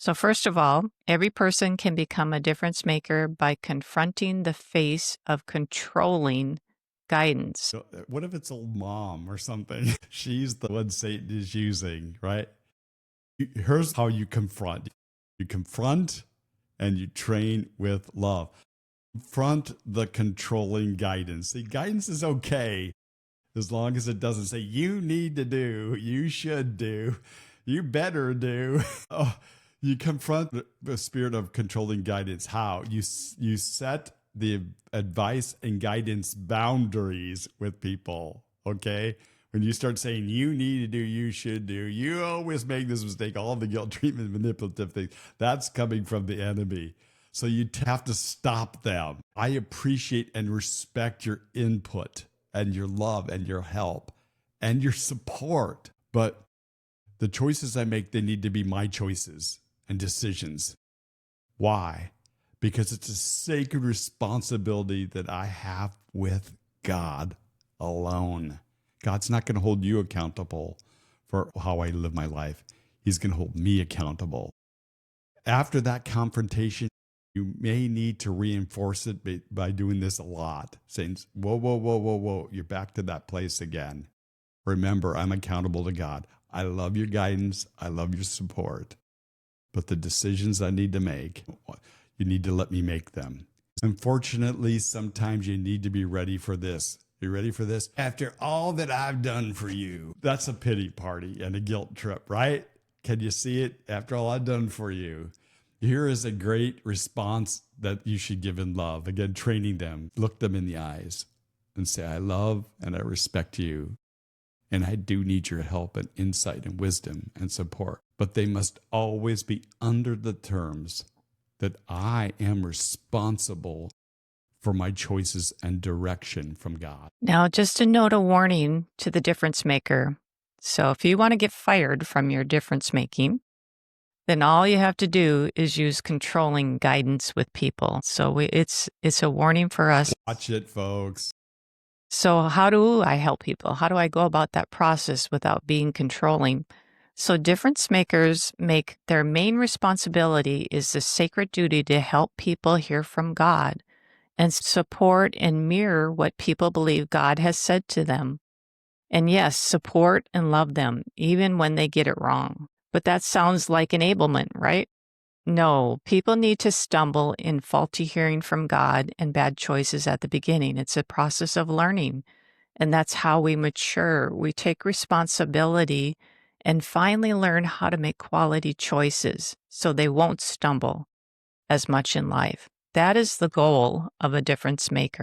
So, first of all, every person can become a difference maker by confronting the face of controlling guidance. What if it's old mom or something? She's the one Satan is using, right? Here's how you confront. You confront and you train with love. Confront the controlling guidance. See, guidance is okay as long as it doesn't say you need to do, you should do, you better do. Oh, you confront the spirit of controlling guidance. How? You set the advice and guidance boundaries with people, okay? When you start saying you need to do, you should do, you always make this mistake, all the guilt treatment, manipulative things, that's coming from the enemy. So you have to stop them. I appreciate and respect your input and your love and your help and your support. But the choices I make, they need to be my choices and decisions. Why? Because it's a sacred responsibility that I have with God alone. God's not going to hold you accountable for how I live my life. He's going to hold me accountable. After that confrontation, you may need to reinforce it by doing this a lot, saying, whoa, whoa, whoa, whoa, whoa, you're back to that place again. Remember, I'm accountable to God. I love your guidance. I love your support. But the decisions I need to make, you need to let me make them. Unfortunately, sometimes you need to be ready for this. You ready for this? After all that I've done for you. That's a pity party and a guilt trip, right? Can you see it? After all I've done for you. Here is a great response that you should give in love. Again, training them. Look them in the eyes and say, I love and I respect you. And I do need your help and insight and wisdom and support. But they must always be under the terms that I am responsible for my choices and direction from God. Now, just a note of warning to the difference maker. So, if you want to get fired from your difference making, then all you have to do is use controlling guidance with people. So, it's a warning for us. Watch it, folks. So, how do I help people? How do I go about that process without being controlling? So, difference makers make their main responsibility is the sacred duty to help people hear from God and support and mirror what people believe God has said to them. And yes, support and love them, even when they get it wrong. But that sounds like enablement, right? No, people need to stumble in faulty hearing from God and bad choices at the beginning. It's a process of learning. And that's how we mature. We take responsibility and finally learn how to make quality choices so they won't stumble as much in life. That is the goal of a difference maker.